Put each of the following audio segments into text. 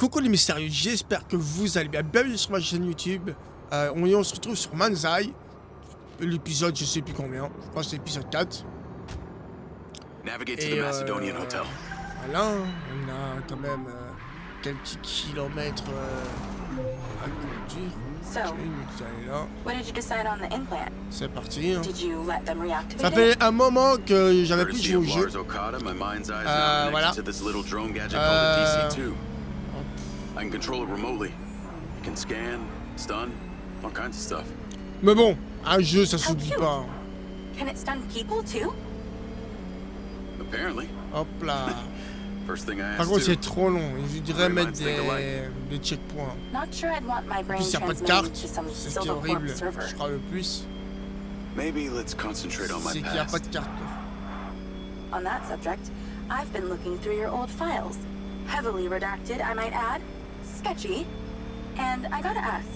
Coucou les mystérieux, j'espère que vous allez bien. Bienvenue sur ma chaîne YouTube. On se retrouve sur MindsEye. L'épisode, je sais plus combien. Je pense que c'est l'épisode 4. Et voilà, on a quand même quelques kilomètres à conduire. C'est parti. Hein. Ça fait un moment que j'avais plus joué au jeu. Voilà. Mais bon, un jeu, ça s'oublie pas. Hop là. Par contre, c'est trop long. Je dirais mettre des checkpoints. En plus, il n'y a pas de carte. C'est ce qui est horrible, je crois, le plus. C'est qu'il n'y a pas de carte. On that subject, I've been looking through your old files. Heavily redacted, I might add. Sketchy. And I gotta ask,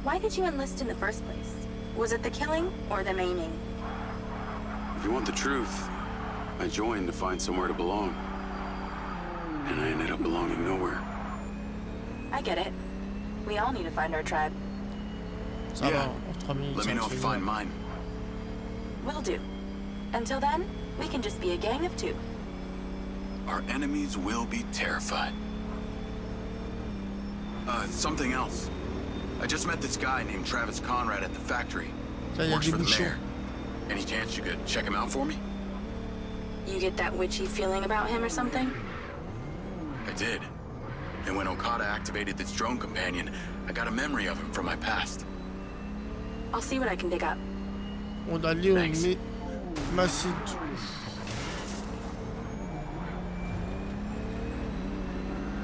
why did you enlist in the first place? Was it the killing or the maiming? If you want the truth, I joined to find somewhere to belong. And I ended up belonging nowhere. I get it. We all need to find our tribe. Yeah. Let me know if you find mine. Will do. Until then, we can just be a gang of two. Our enemies will be terrified. Something else. I just met this guy named Travis Conrad at the factory. Works for the mayor. Any chance you could check him out for me? You get that witchy feeling about him or something? I did. And when Okada activated this drone companion, I got a memory of him from my past. I'll see what I can dig up. On a lié au massif.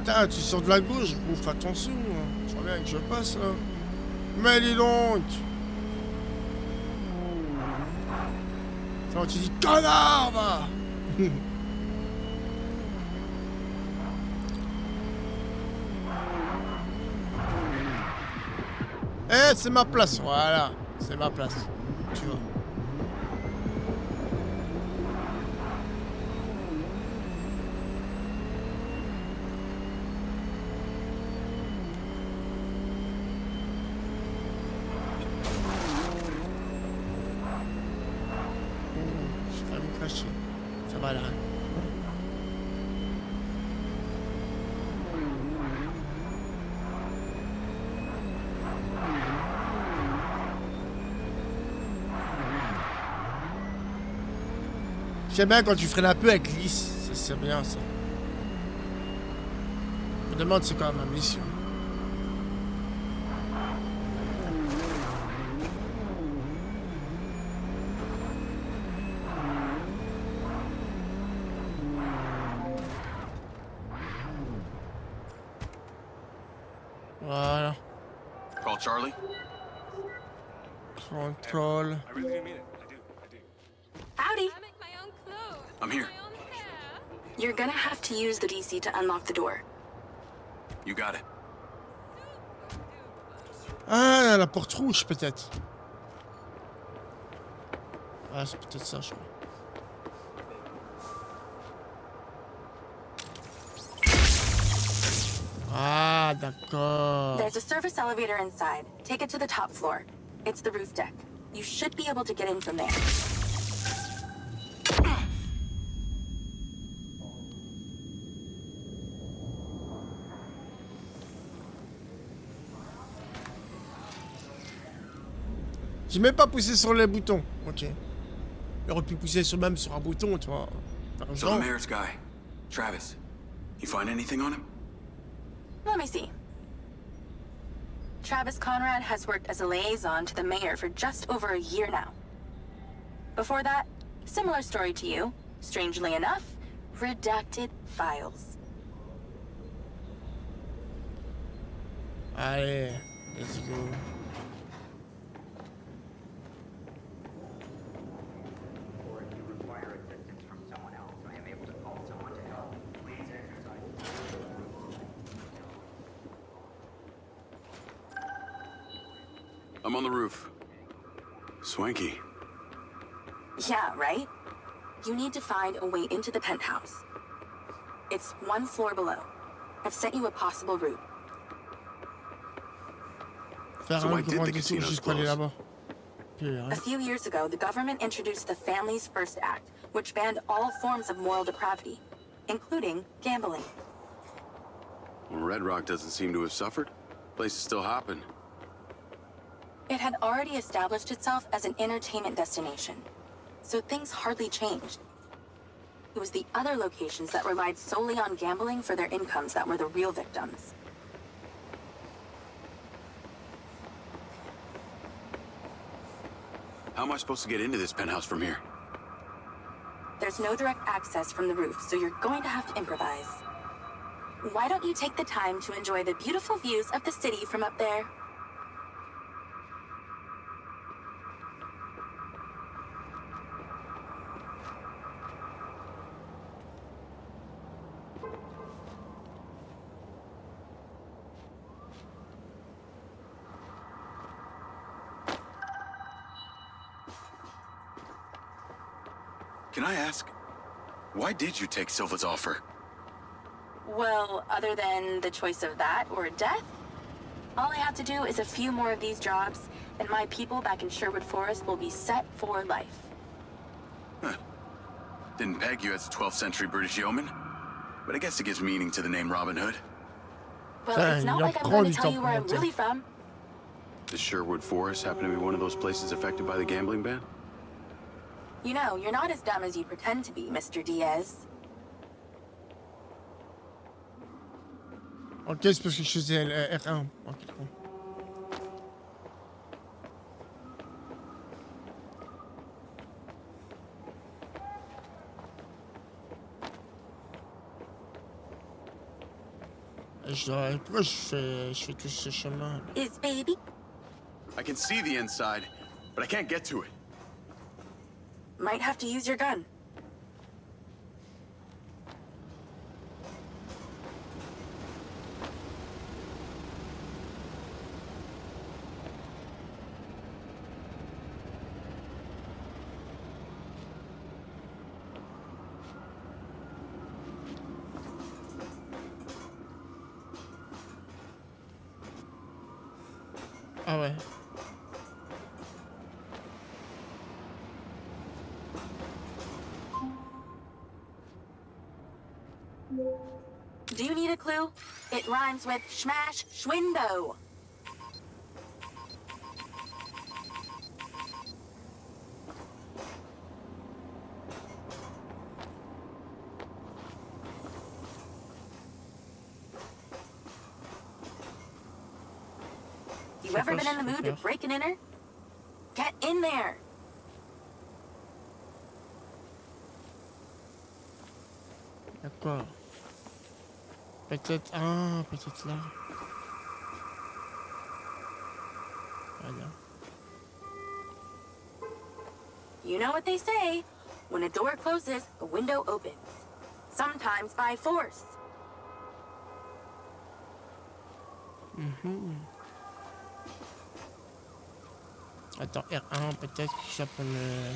Putain, tu sors de la gauche, ouf, attention. Je vois bien que je passe là. Mais dis donc. Quand tu dis connard, bah. Eh, c'est ma place, voilà. C'est ma place. Tu vois. Je vais me cracher. Ça va là. J'aime bien quand tu freines un peu avec glisse, c'est bien ça. Je me demande c'est quoi ma mission. Voilà. Call Charlie. Contrôle. I really do mean it. I do. Howdy. I make my own clothes. I'm here. My own hair. You're gonna have to use the DC to unlock the door. You got it. Ah, la porte rouge peut-être. Ah, c'est peut-être ça, je crois. Ah, d'accord. There's a service elevator inside. Take it to the top floor. It's the roof deck. You should be able to get in from there. J'ai même pas poussé sur les boutons. Ok. J'aurais pu pousser même sur un bouton, tu vois. So the mayor's guy, Travis. You find anything on him? Let me see. Travis Conrad has worked as a liaison to the mayor for just over a year now. Before that, similar story to you. Strangely enough, redacted files. Allez, let's go. I'm on the roof. Swanky. Yeah, right? You need to find a way into the penthouse. It's one floor below. I've sent you a possible route. Faire un grand détour jusqu'à aller là-bas. A few years ago, the government introduced the Family's First Act, which banned all forms of moral depravity, including gambling. Well, Red Rock doesn't seem to have suffered. The place is still hopping. It had already established itself as an entertainment destination, so things hardly changed. It was the other locations that relied solely on gambling for their incomes that were the real victims. How am I supposed to get into this penthouse from here? There's no direct access from the roof, so you're going to have to improvise. Why don't you take the time to enjoy the beautiful views of the city from up there? Can I ask, why did you take Silva's offer? Well, other than the choice of that or death, all I have to do is a few more of these jobs, and my people back in Sherwood Forest will be set for life. Huh. Didn't peg you as a 12th century British yeoman, but I guess it gives meaning to the name Robin Hood. Well, it's not like I'm going to tell you where I'm really from. Does Sherwood Forest happen to be one of those places affected by the gambling ban? You know, you're not as dumb as you pretend to be, Mr. Diaz. Ok, c'est parce que je faisais R1. Ok, bon. Pourquoi je fais tout ce chemin? Is baby? I can see the inside, but I can't get to it. Might have to use your gun. Ah ouais. Do you need a clue? It rhymes with smash schwindo. You ever been in the mood to break an inner? Get in there. D'accord. Peut-être... Ah, peut-être là. Voilà. You know what they say. When a door closes, a window opens. Sometimes by force. Attends, R1, peut-être que ça peut me...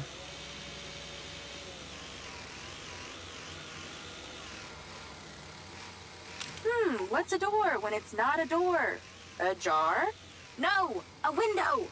What's a door when it's not a door? A jar? No, a window!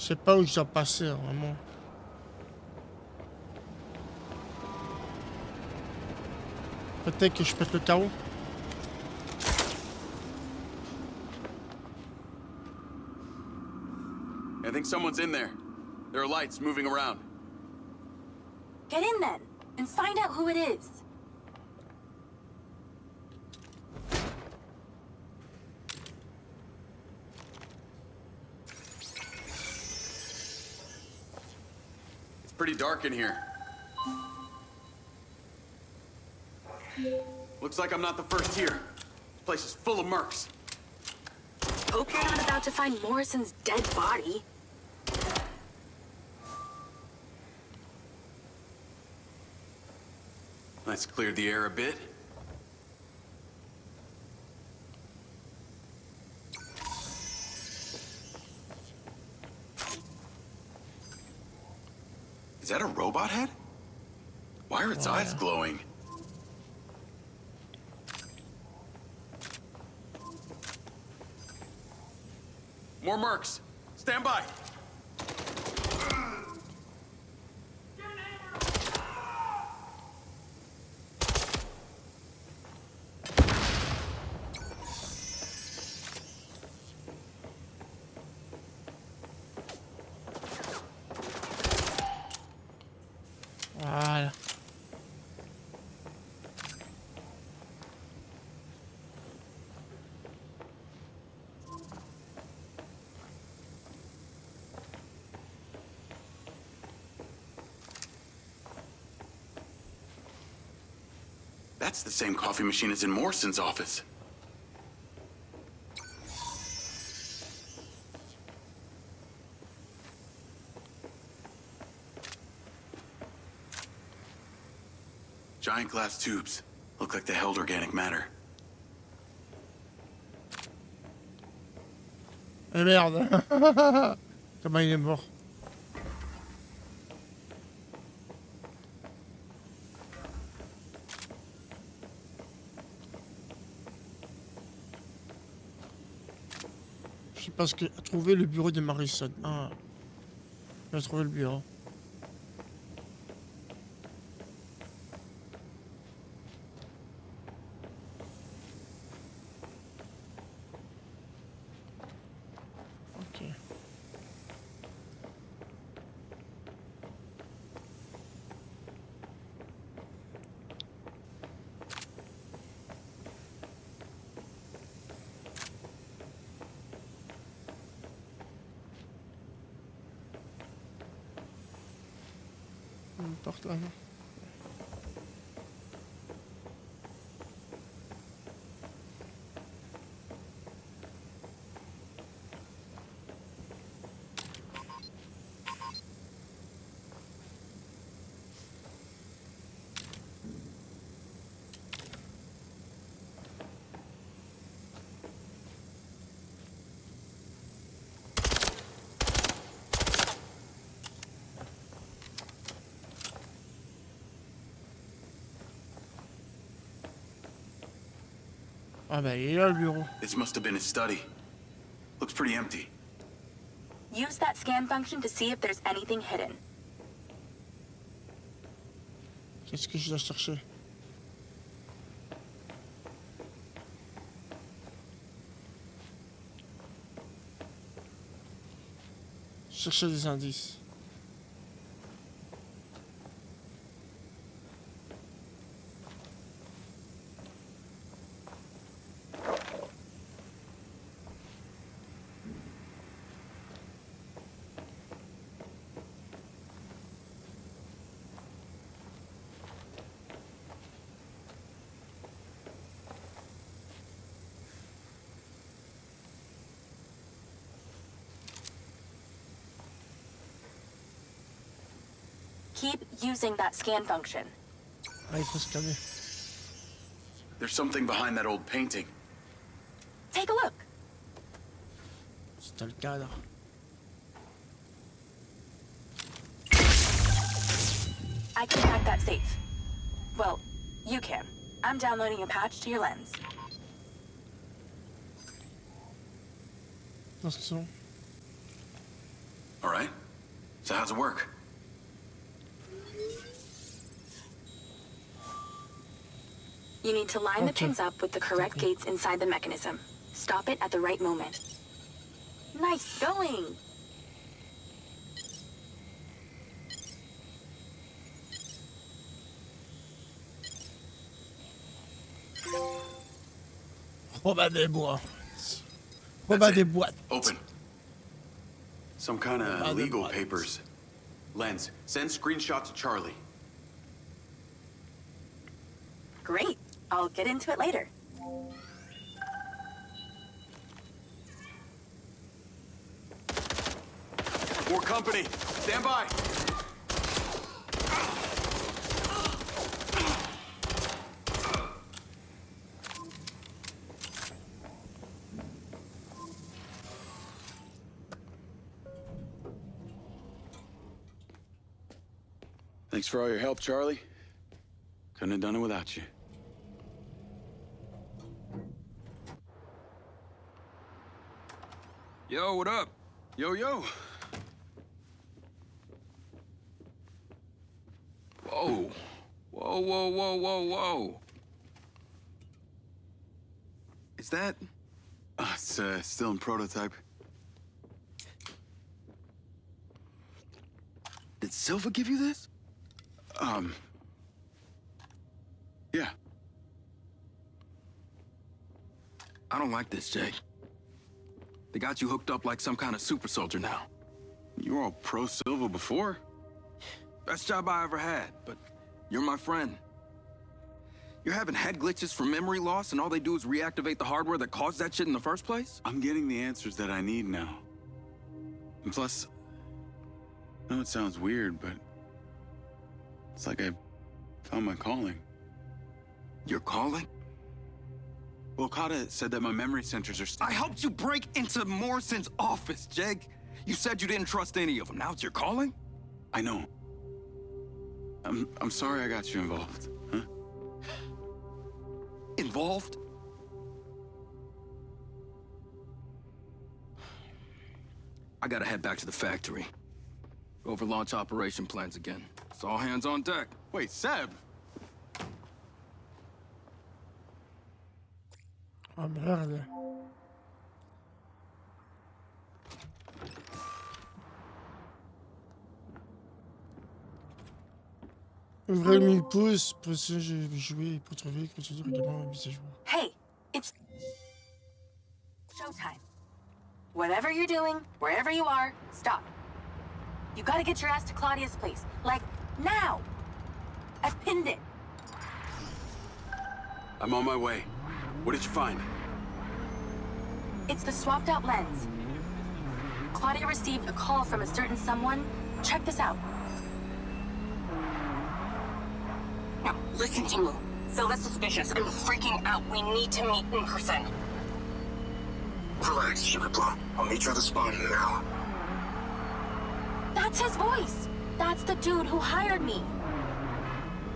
Je sais pas où je dois passer, vraiment. Peut-être que je pète le carreau. I think someone's in there. There are lights moving around. Get in then, and find out who it is. Pretty dark in here. Looks like I'm not the first here. This place is full of mercs. Hope you're not about to find Morrison's dead body. Let's clear the air a bit. Is that a robot head? Why are its eyes glowing? More mercs. Stand by. Voilà. That's the same coffee machine as in Morrison's office. Giant glass tubes. Look like they held organic matter. Eh merde. Comment il est mort? Je sais pas ce que... Trouver le bureau de Morrison. Ah. J'ai trouvé le bureau. Une porte là, non? Ah bah il est là le bureau. This must have been his study. Looks pretty empty. Use that scan function to see if there's anything hidden. Qu'est-ce que je dois chercher? Chercher des indices. Keep using that scan function. Ah, il faut scanner. There's something behind that old painting. Take a look. C'est le cadre. I can hack that safe. Well, you can. I'm downloading a patch to your lens. Attention. All right. So how's it work? You need to line the pins up with the correct gates inside the mechanism. Stop it at the right moment. Nice going! Robin des bois. Robin des boîtes. Open. Some kind of legal papers. Lens, send screenshot to Charlie. Great. I'll get into it later. More company. Stand by. Thanks for all your help, Charlie. Couldn't have done it without you. Yo, what up? Yo, yo. Whoa. Whoa, whoa, whoa, whoa, whoa. Is that... It's still in prototype. Did Silva give you this? Yeah. I don't like this, Jake. They got you hooked up like some kind of super soldier now. You were all pro-Silva before. Best job I ever had, but you're my friend. You're having head glitches from memory loss, and all they do is reactivate the hardware that caused that shit in the first place? I'm getting the answers that I need now. And plus, I know it sounds weird, but it's like I found my calling. Your calling? Well, Okada said that my memory centers are I helped you break into Morrison's office, Jake. You said you didn't trust any of them. Now it's your calling? I know. I'm sorry I got you involved, huh? Involved? I gotta head back to the factory. Go over launch operation plans again. It's all hands on deck. Wait, Seb! Ah merde. Ouvrez le 1000 pouces, pour ça j'ai joué pour trouver que tu dis également un message. Hey, it's showtime. Whatever you're doing, wherever you are, stop. You gotta get your ass to Claudia's place. Like, now! I've pinned it. I'm on my way. What did you find? It's the swapped out lens. Claudia received a call from a certain someone. Check this out. Now, listen to me. Silva's suspicious. I'm freaking out. We need to meet in person. Relax, Sugar Plum. I'll meet you at the spot in an hour. That's his voice. That's the dude who hired me.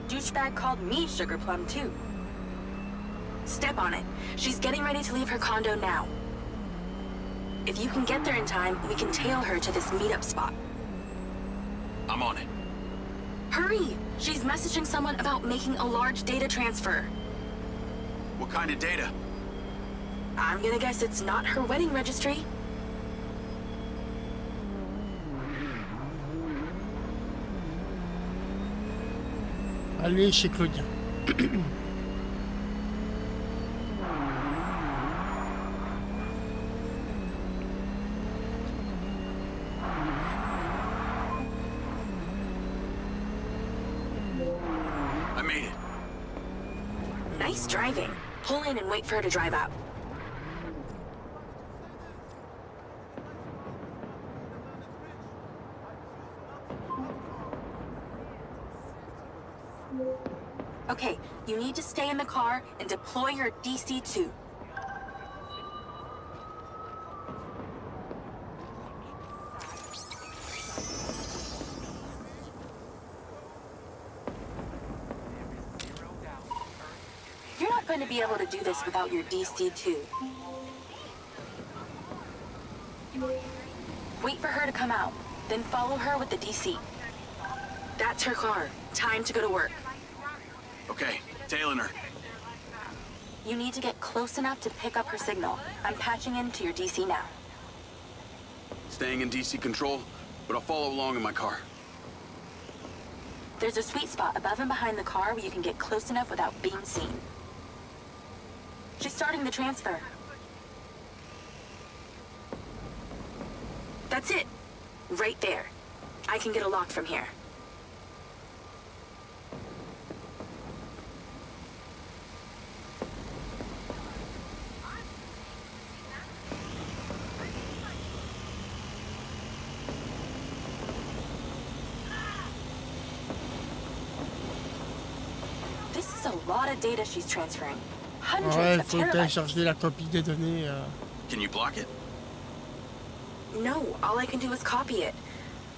Douchebag called me Sugar Plum, too. Step on it. She's getting ready to leave her condo now. If you can get there in time, we can tail her to this meetup spot. I'm on it. Hurry! She's messaging someone about making a large data transfer. What kind of data? I'm gonna guess it's not her wedding registry. Allez chez Claudia. I made it. Nice driving. Pull in and wait for her to drive out. Okay, you need to stay in the car and deploy your DC-2. You're not going to be able to do this without your DC-2. Wait for her to come out, then follow her with the DC. That's her car. Time to go to work. Okay, tailing her. You need to get close enough to pick up her signal. I'm patching into your DC now. Staying in DC control, but I'll follow along in my car. There's a sweet spot above and behind the car where you can get close enough without being seen. She's starting the transfer. That's it. Right there. I can get a lock from here. This is a lot of data she's transferring. Hundreds Ouais, of faut terabytes. télécharger la copie des données. Can you block it? No, all I can do is copy it.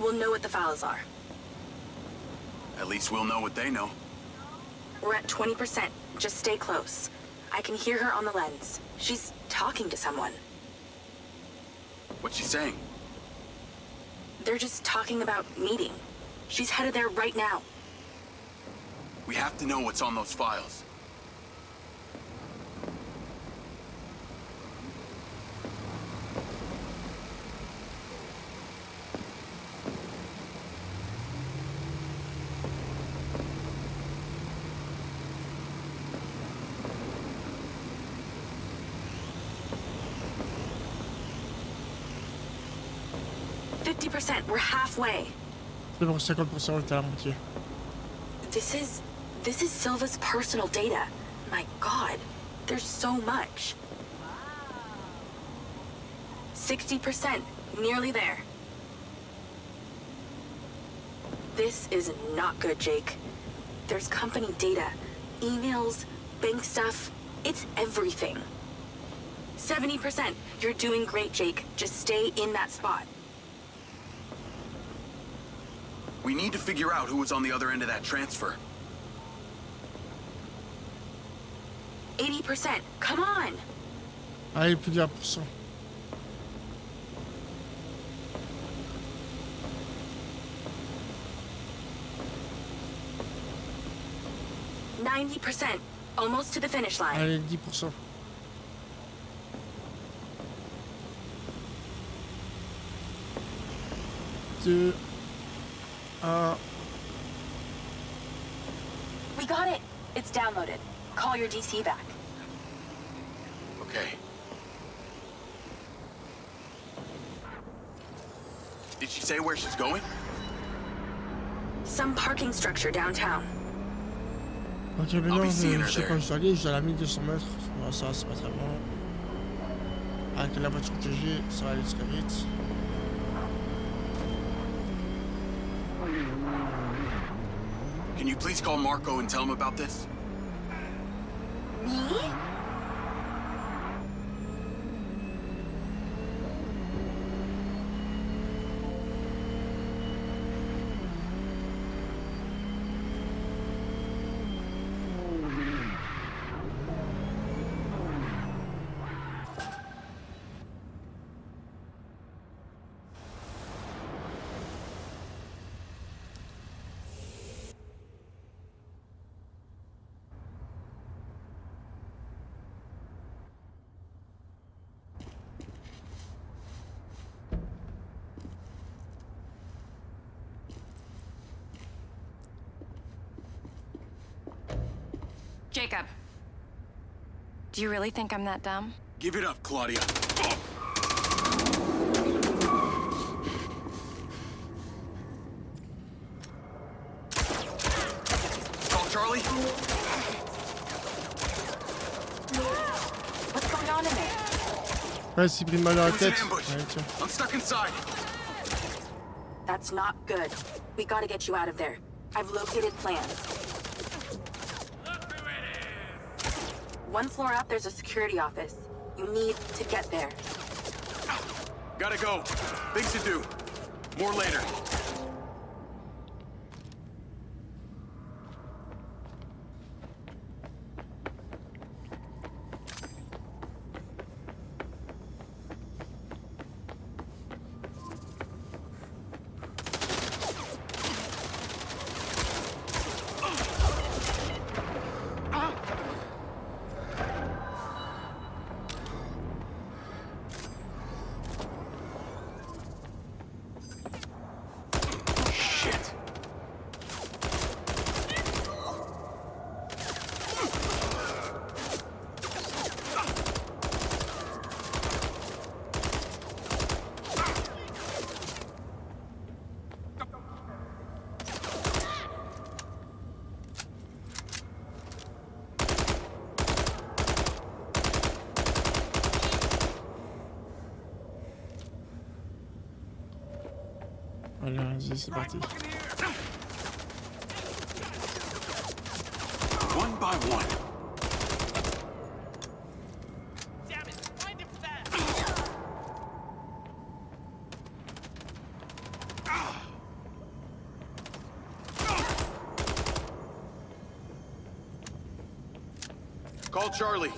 We'll know what the files are. At least we'll know what they know. We're at 20%. Just stay close. I can hear her on the lens. She's talking to someone. What's she saying? They're just talking about meeting. She's headed there right now. We have to know what's on those files. We're halfway. C'est pour 50%, on était à la moitié. This is Silva's personal data. My God, there's so much. 60%, nearly there. This is not good, Jake. There's company data, emails, bank stuff. It's everything. 70%. You're doing great, Jake. Just stay in that spot. We need to figure out who was on the other end of that transfer. 80%. Come on. Allez, plus de 1%. %. Almost to the finish line. Allez, 10%. Deux. We got it. It's downloaded. Call your DC back. Okay. Did she say where she's going? Some parking structure downtown. Ok, maintenant, je sais quand je dois aller, je dois à la 1200 mètres. Bon, ça, c'est pas très loin. Avec la voiture que j'ai, ça va aller très vite. Can you please call Marco and tell him about this? Me? Jacob. Do you really think I'm that dumb? Give it up, Claudia. Call Charlie? What's going on in there? Ouais, c'est pris mal dans la There's an tête. ambush. Ouais, tiens. I'm stuck inside. That's not good. We gotta get you out of there. I've located plans. One floor up, there's a security office. You need to get there. Gotta go. Things to do. More later. Allez, vas-y, c'est parti. One by one. Damn it! Find him fast! Call Charlie.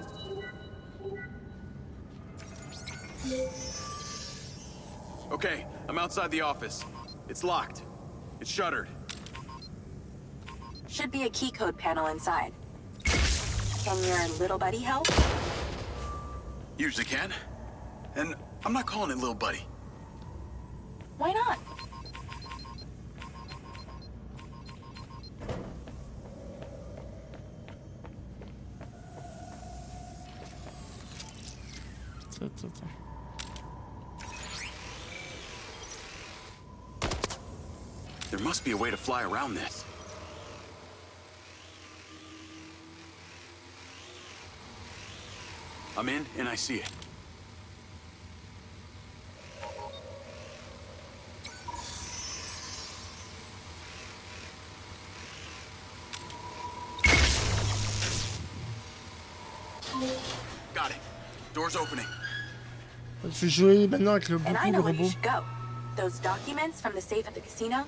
Okay, I'm outside the office. It's locked. It's shuttered. Should be a key code panel inside. Can your little buddy help? Usually can. And I'm not calling it little buddy. Why not? There must be a way to fly around this. I'm in, and I see it. Got it. Door's opening. Je vais jouer maintenant avec le And beaucoup I de know where you robots. should go. Those documents from the safe at the casino,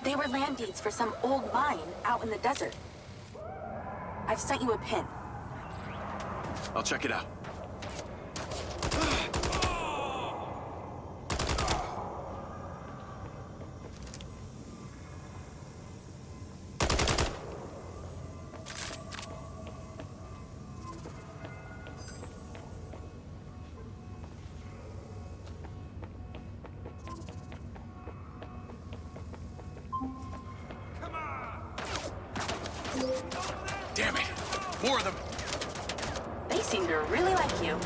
they were land deeds for some old mine out in the desert. I've sent you a pin. I'll check it out. Damn it. More of them. They seem to really like you.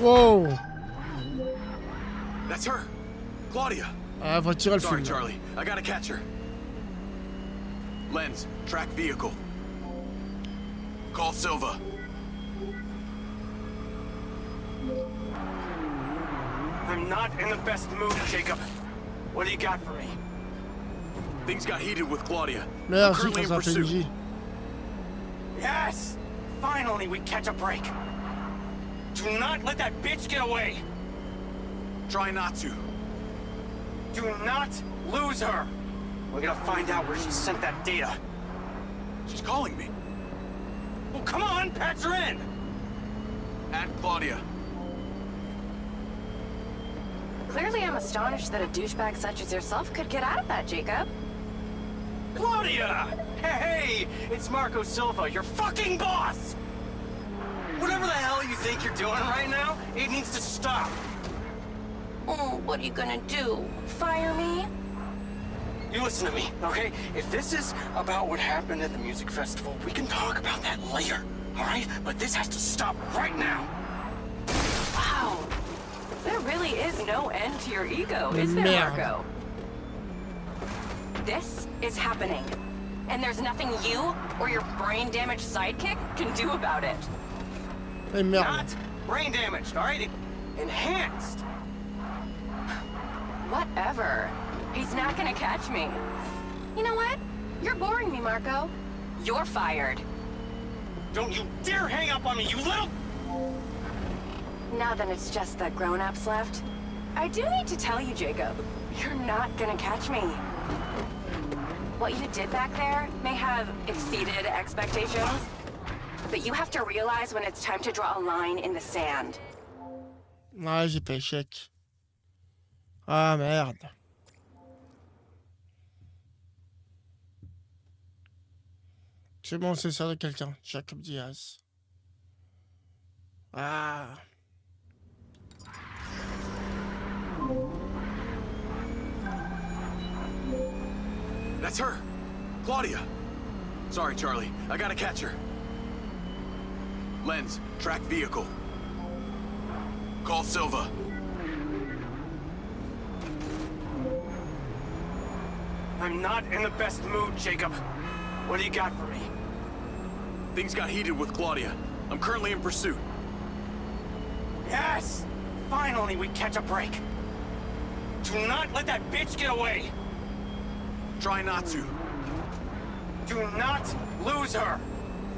Wow! That's her. Claudia. Ah, la voiture, elle Sorry, fume. Charlie. I gotta catch her. Lens, track vehicle. Call Silva. I'm not in the best mood, Jacob. What do you got for me? Things got heated with Claudia. Merde, I'm si, currently quand in ça fait pursuit. bouger. Yes! Finally, we catch a break. Do not let that bitch get away. Try not to. Do not lose her. We're gonna find out where she sent that data. She's calling me. Well, come on, patch her in. At Claudia. Clearly, I'm astonished that a douchebag such as yourself could get out of that, Jacob. Claudia! Hey, it's Marco Silva, your fucking boss! Whatever the hell you think you're doing right now, it needs to stop. Oh, what are you gonna do? Fire me? You listen to me, okay? If this is about what happened at the music festival, we can talk about that later, all right? But this has to stop right now. Wow. There really is no end to your ego, is there, Merde. Marco? This is happening. And there's nothing you or your brain-damaged sidekick can do about it. Eh merde. Not brain damaged, all right? Enhanced. Whatever. He's not gonna catch me. You know what? You're boring me, Marco. You're fired. Don't you dare hang up on me, you little... Now that it's just the grown-ups left, I do need to tell you, Jacob, you're not gonna catch me. What you did back there may have exceeded expectations, but you have to realize when it's time to draw a line in the sand. Ouais, j'ai fait échec. Ah merde. C'est bon, c'est ça de quelqu'un. Jacob Diaz. Ah. That's her. Claudia. Sorry, Charlie. I gotta catch her. Lens, track vehicle. Call Silva. I'm not in the best mood, Jacob. What do you got for me? Things got heated with Claudia. I'm currently in pursuit. Yes! Finally, we catch a break. Do not let that bitch get away! Try not to. Do not lose her!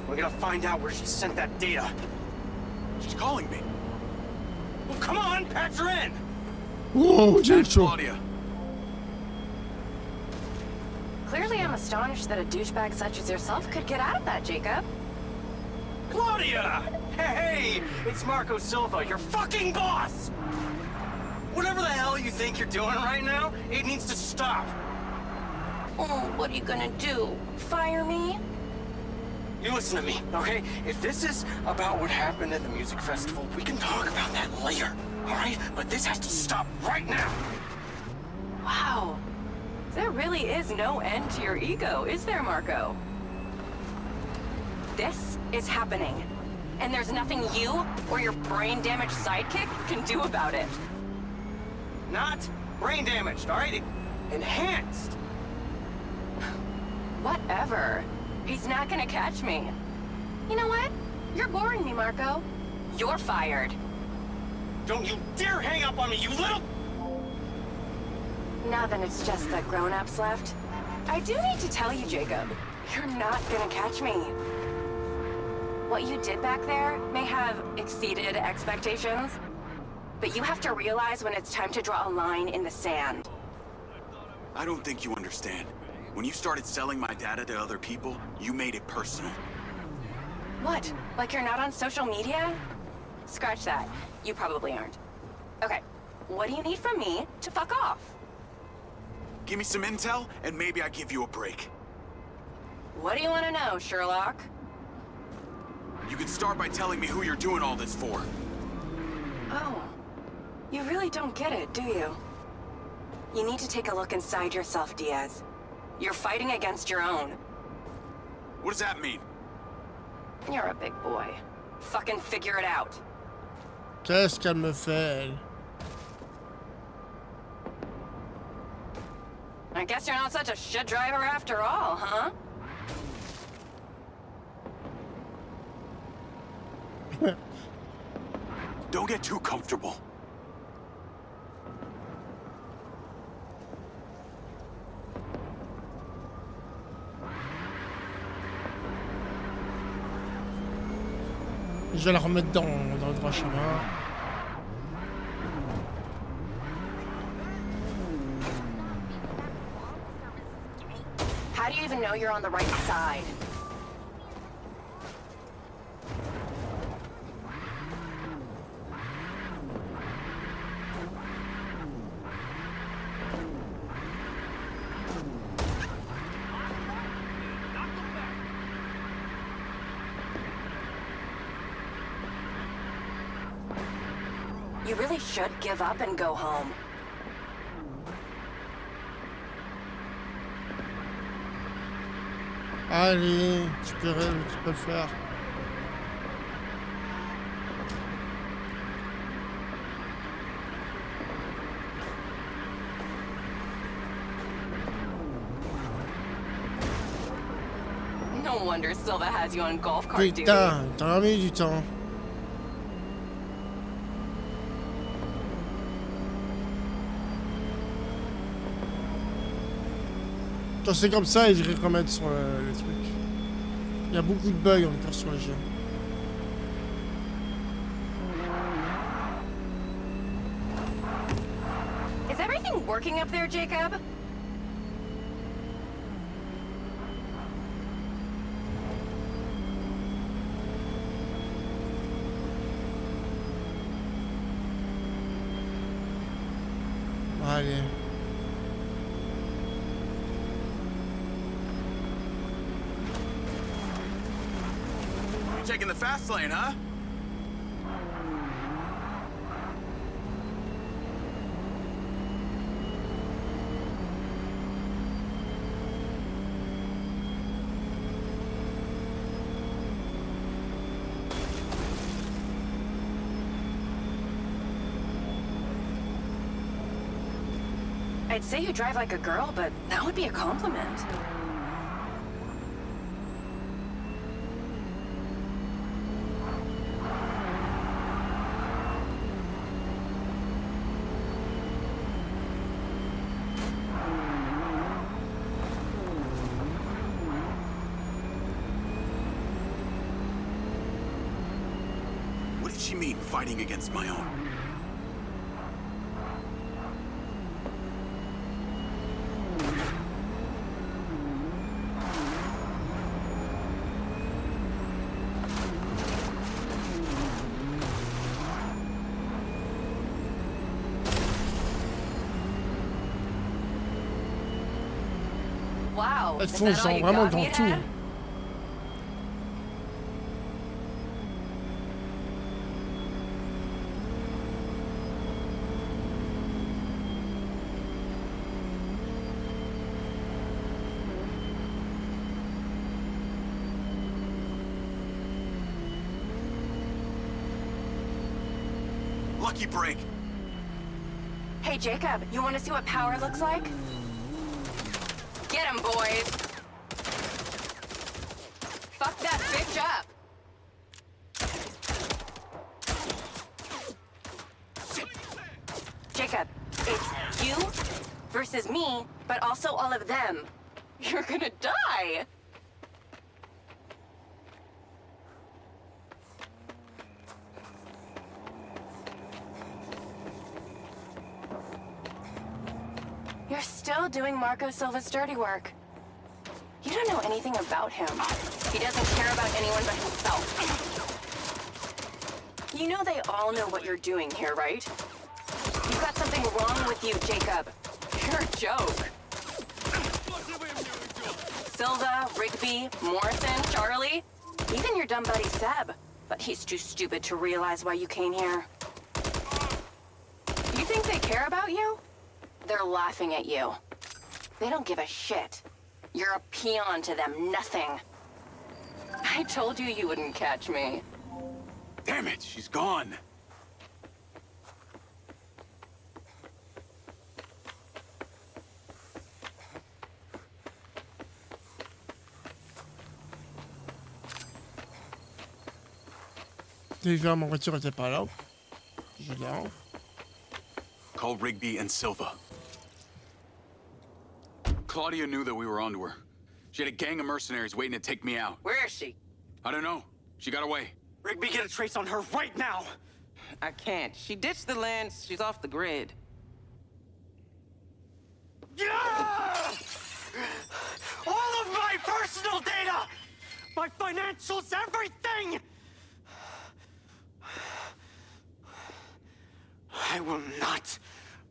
We're gonna find out where she sent that data. She's calling me. Well, come on, patch her in! Whoa, That's Claudia. Clearly, I'm astonished that a douchebag such as yourself could get out of that, Jacob. Claudia! Hey, it's Marco Silva, your fucking boss! Whatever the hell you think you're doing right now, it needs to stop. Oh, what are you gonna do? Fire me? You listen to me, okay? If this is about what happened at the music festival, we can talk about that later, alright? But this has to stop right now! Wow. There really is no end to your ego, is there, Marco? This is happening. And there's nothing you or your brain-damaged sidekick can do about it. Not brain damaged, alright? Enhanced! Whatever. He's not gonna catch me. You know what? You're boring me, Marco. You're fired. Don't you dare hang up on me, you little... Now then it's just the grown-ups left. I do need to tell you, Jacob, you're not gonna catch me. What you did back there may have exceeded expectations, but you have to realize when it's time to draw a line in the sand. I don't think you understand. When you started selling my data to other people, you made it personal. What? Like you're not on social media? Scratch that. You probably aren't. Okay, what do you need from me to fuck off? Give me some intel, and maybe I give you a break. What do you want to know, Sherlock? You can start by telling me who you're doing all this for. Oh, you really don't get it, do you? You need to take a look inside yourself, Diaz. You're fighting against your own. What does that mean? You're a big boy. Fucking figure it out. Qu'est-ce qu'elle me fait, elle? I guess you're not such a shit driver after all, huh? Don't get too comfortable. Je vais la remettre dans le droit chemin. How do you even know you're on the right side? You really should give up and go home. Allez, tu peux le faire. No wonder Silva has you on golf cart duty. Putain, t'as mis du temps. Quand c'est comme ça, ils devraient remettre sur le truc. Il y a beaucoup de bugs encore sur le jeu. Is everything working up there, Jacob? Allez. Taking the fast lane, huh? I'd say you drive like a girl, but that would be a compliment. What did she mean, fighting against my own? Wow. Elles foncent vraiment dans tout. Lucky break. Hey, Jacob, you want to see what power looks like? Get him, boys! Fuck that bitch up! Jacob, it's you versus me, but also all of them. You're gonna die! You're still doing Marco Silva's dirty work. You don't know anything about him. He doesn't care about anyone but himself. You know they all know what you're doing here, right? You've got something wrong with you, Jacob. You're a joke. Silva, Rigby, Morrison, Charlie, even your dumb buddy Seb. But he's too stupid to realize why you came here. You think they care about you? They're laughing at you. They don't give a shit. You're a peon to them, nothing. I told you you wouldn't catch me. Damn it, she's gone. Déjà, ma voiture était pas là. Je l'ai. Call Rigby and Silva. Claudia knew that we were onto her. She had a gang of mercenaries waiting to take me out. Where is she? I don't know. She got away. Rigby, get a trace on her right now! I can't. She ditched the land. She's off the grid. Yeah! All of my personal data! My financials, everything! I will not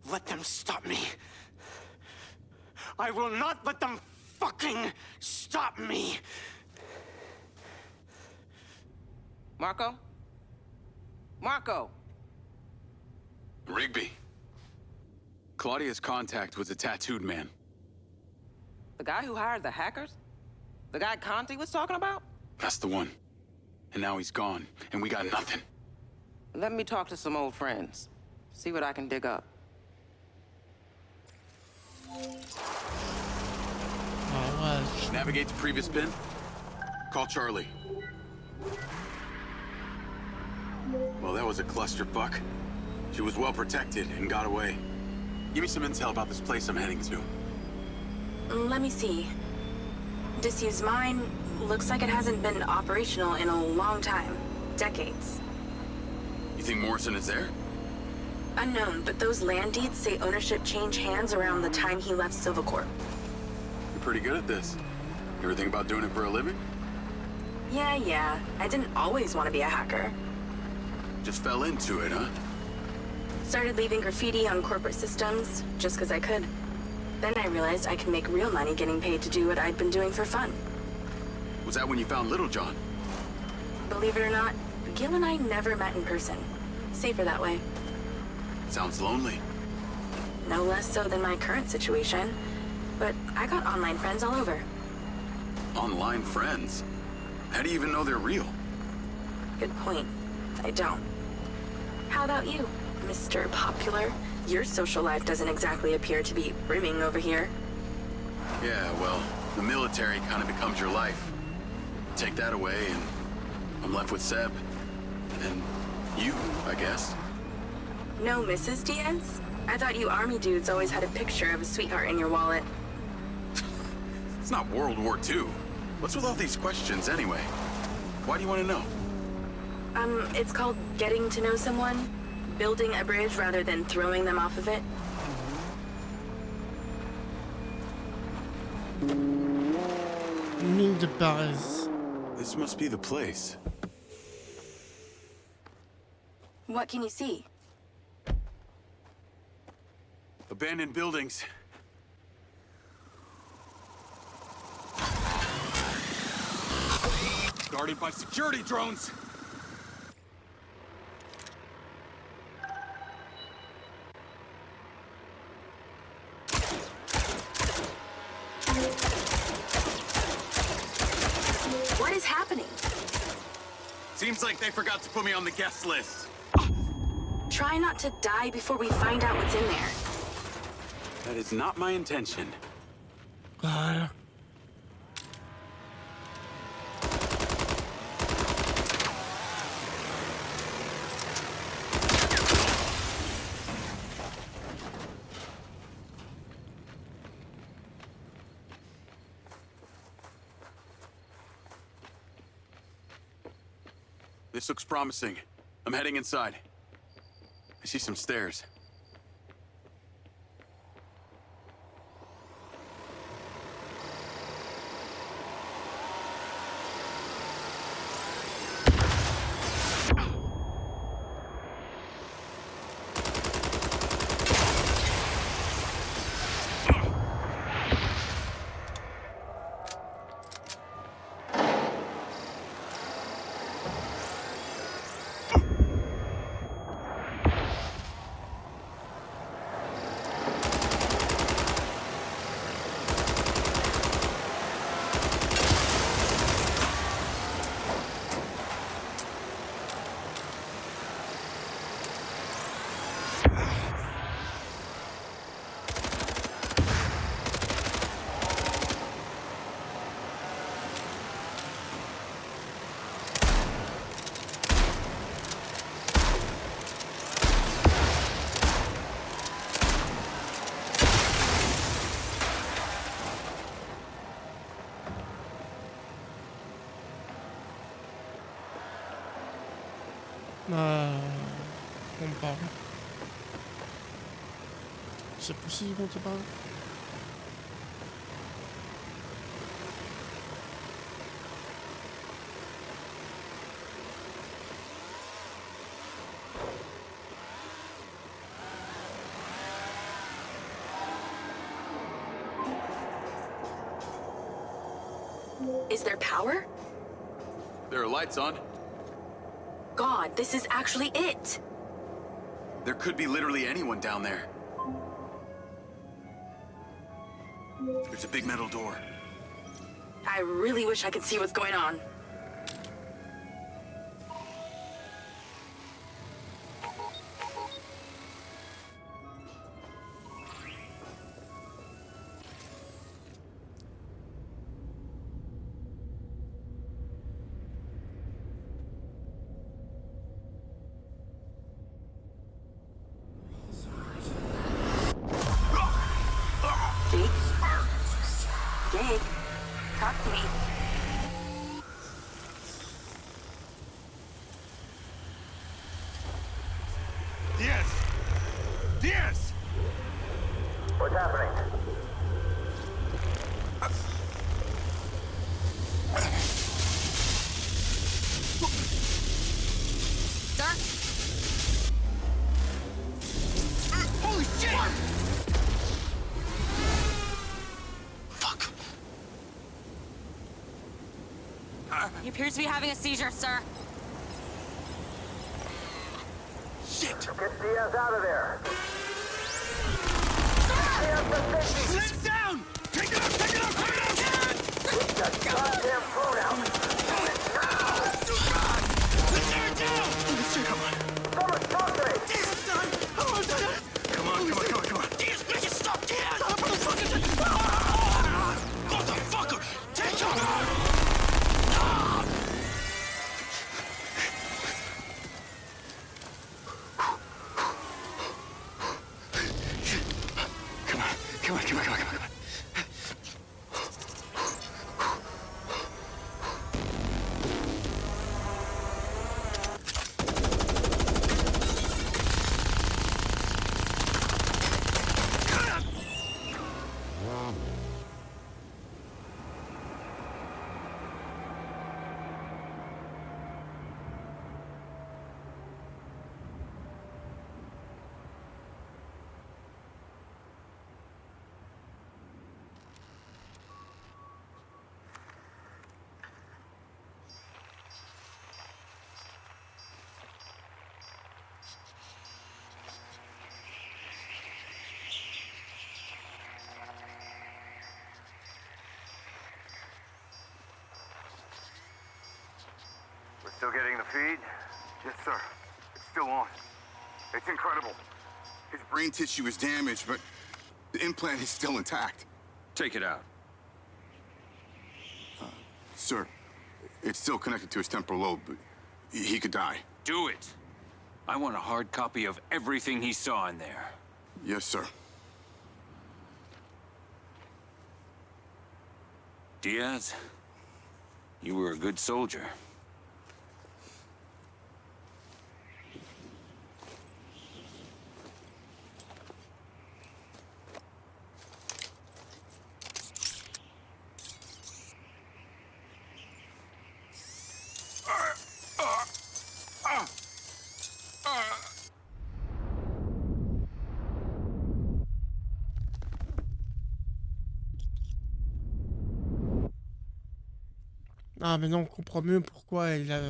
let them stop me. I will not let them fucking stop me. Marco? Marco! Rigby. Claudia's contact was a tattooed man. The guy who hired the hackers? The guy Conti was talking about? That's the one. And now he's gone, and we got nothing. Let me talk to some old friends. See what I can dig up. Navigate to previous pin. Call Charlie. Well, that was a clusterfuck. She was well protected and got away. Give me some intel about this place I'm heading to. Let me see. Disused mine looks like it hasn't been operational in a long time. Decades. You think Morrison is there? Unknown, but those land deeds say ownership changed hands around the time he left Silvacorp. You're pretty good at this. You ever think about doing it for a living? Yeah. I didn't always want to be a hacker. Just fell into it, huh? Started leaving graffiti on corporate systems, just because I could. Then I realized I could make real money getting paid to do what I'd been doing for fun. Was that when you found Little John? Believe it or not, Gil and I never met in person. Safer that way. Sounds lonely. No less so than my current situation. But I got online friends all over. Online friends? How do you even know they're real? Good point. I don't. How about you, Mr. Popular? Your social life doesn't exactly appear to be brimming over here. Yeah, well, the military kind of becomes your life. Take that away, and I'm left with Seb. And you, I guess. No Mrs. Diaz? I thought you army dudes always had a picture of a sweetheart in your wallet. It's not World War II. What's with all these questions, anyway? Why do you want to know? It's called getting to know someone. Building a bridge rather than throwing them off of it. Mine de Trahis. This must be the place. What can you see? Abandoned buildings. Guarded by security drones. What is happening? Seems like they forgot to put me on the guest list. Try not to die before we find out what's in there. That is not my intention. Voilà. This looks promising. I'm heading inside. I see some stairs. On parle. C'est possible dont tu parles. Is there power? There are lights on. God, this is actually it! There could be literally anyone down there. There's a big metal door. I really wish I could see what's going on. Jake, talk to me. Diaz! Diaz! What's happening? Sir? Holy shit! He appears to be having a seizure, sir. Shit! Get Diaz out of there. Lay it down! Take it up! Take it up! Take it up! Get that goddamn phone out. Let's tear it down! Come on! Someone talk to me. Damn, son! Come on, son! Come on! Come on, come on, come on, come on. Still getting the feed? Yes, sir. It's still on. It's incredible. His brain tissue is damaged, but the implant is still intact. Take it out. Sir, it's still connected to his temporal lobe, but he could die. Do it. I want a hard copy of everything he saw in there. Yes, sir. Diaz, you were a good soldier. Ah, mais non, on comprend mieux pourquoi il a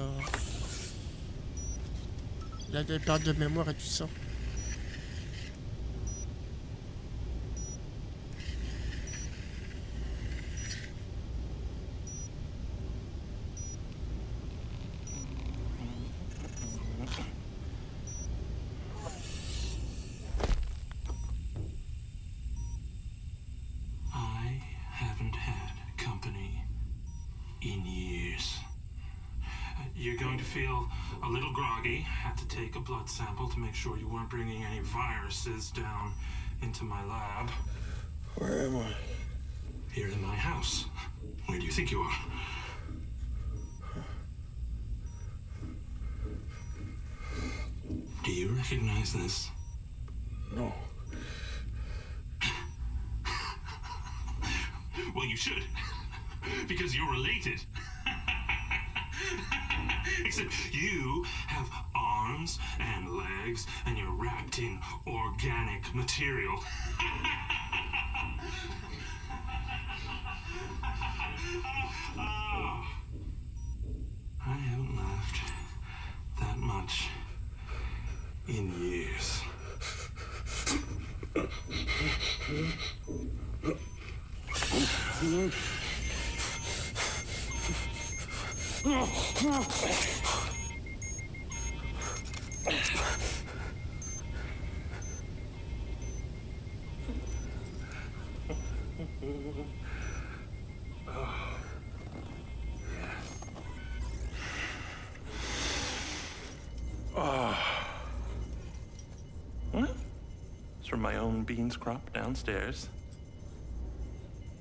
des pertes de mémoire et tout ça. I haven't had company in years. You're going to feel a little groggy. Had to take a blood sample to make sure you weren't bringing any viruses down into my lab. Where am I? Here in my house. Where do you think you are? Do you recognize this? No. Well, you should. Because you're related. Except you have arms and legs, and you're wrapped in organic material. I haven't laughed that much in years. It's from my own beans crop downstairs.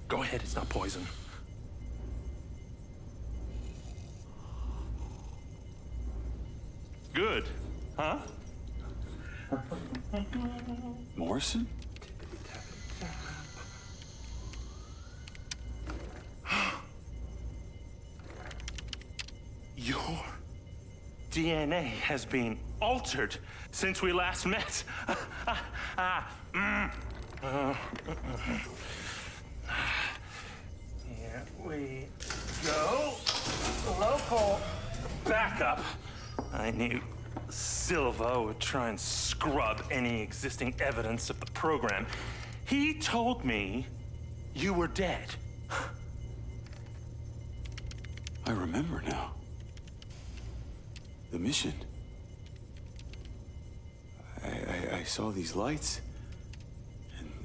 Go ahead, it's not poison. Good, huh? Morrison? Your DNA has been altered since we last met. Here we go. Local backup. I knew Silva would try and scrub any existing evidence of the program. He told me you were dead. I remember now. The mission. I saw these lights,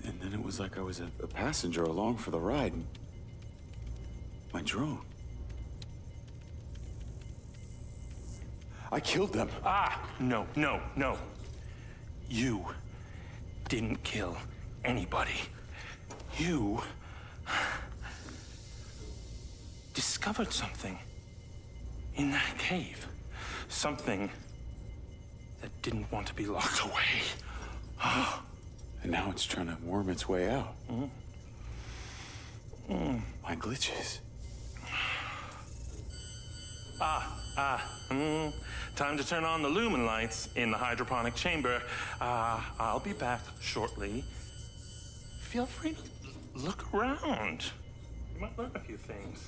and then it was like I was a passenger along for the ride. My drone. I killed them. No. You didn't kill anybody. You discovered something in that cave. Something that didn't want to be locked away. And now it's trying to worm its way out. My glitches. Time to turn on the lumen lights in the hydroponic chamber. I'll be back shortly. Feel free to look around. You might learn a few things.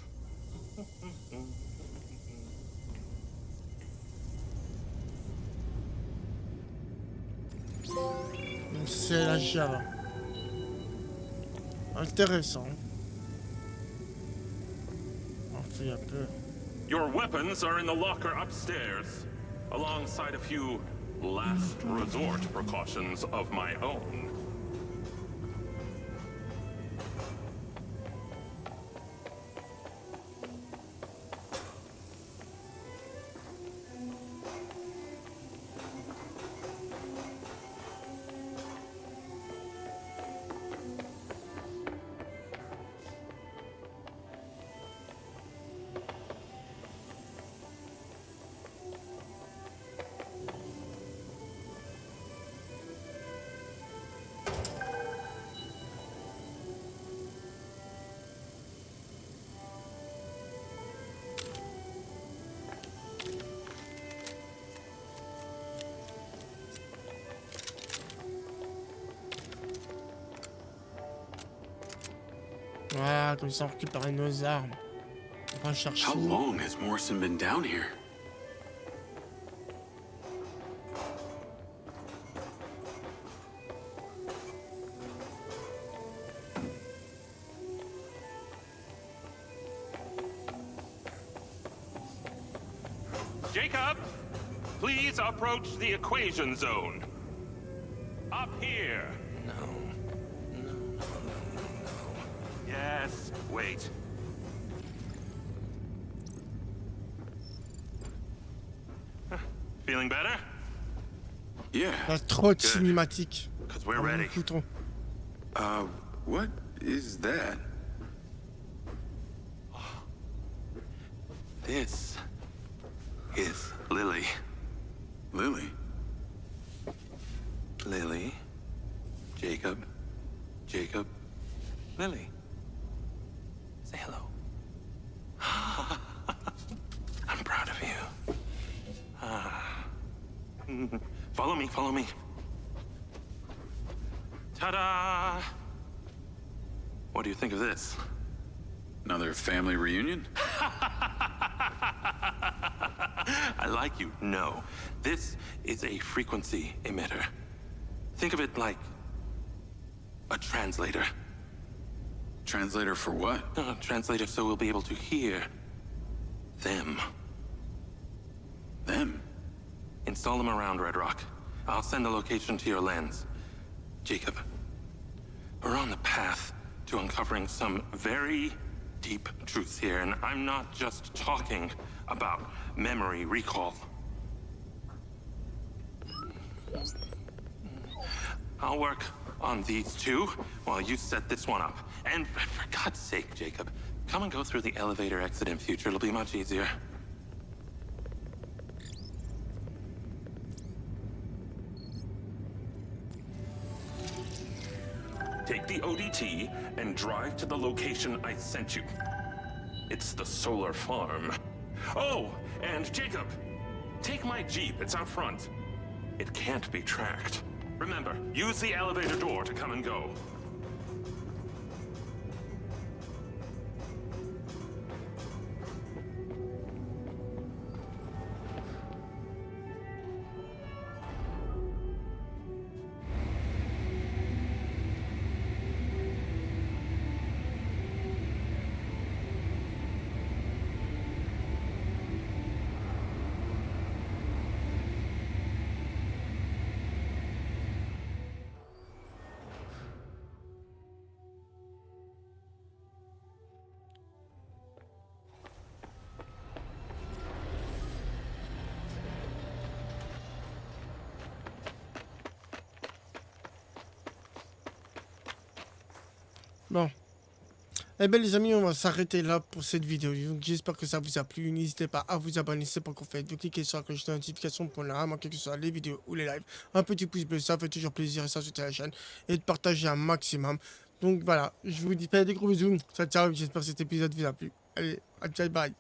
C'est la Java. Intéressant. On fait un peu. Your weapons are in the locker upstairs, alongside a few last resort precautions of my own. Voilà, comme ça on récupère nos armes. On va chercher. How long has Morrison been down here? Jacob, please approach the equation zone. Up here. No. Yes, wait. Feeling better? Yeah. Trop de cinématique. Because we're ready. What is that? This is Lily. Lily? Lily. Jacob. Jacob. Lily. Say hello. I'm proud of you. Follow me, follow me. Ta-da! What do you think of this? Another family reunion? I like you. No. This is a frequency emitter. Think of it like a translator. Translator for what? Translator so we'll be able to hear them. Them? Install them around Red Rock. I'll send the location to your lens. Jacob, we're on the path to uncovering some very deep truths here, and I'm not just talking about memory recall. I'll work on these two while you set this one up. And for God's sake, Jacob, come and go through the elevator exit in future. It'll be much easier. Take the ODT and drive to the location I sent you. It's the solar farm. Oh, and Jacob, take my Jeep. It's out front. It can't be tracked. Remember, use the elevator door to come and go. Bon. Eh bien les amis, on va s'arrêter là pour cette vidéo. Donc j'espère que ça vous a plu. N'hésitez pas à vous abonner si ce n'est pas encore fait. De cliquer sur la cloche de notification pour ne rien manquer que ce soit les vidéos ou les lives. Un petit pouce bleu, ça fait toujours plaisir et ça soutient la chaîne. Et de partager un maximum. Donc voilà, je vous dis pas des gros bisous. Ciao ciao, j'espère que cet épisode vous a plu. Allez, ciao, bye.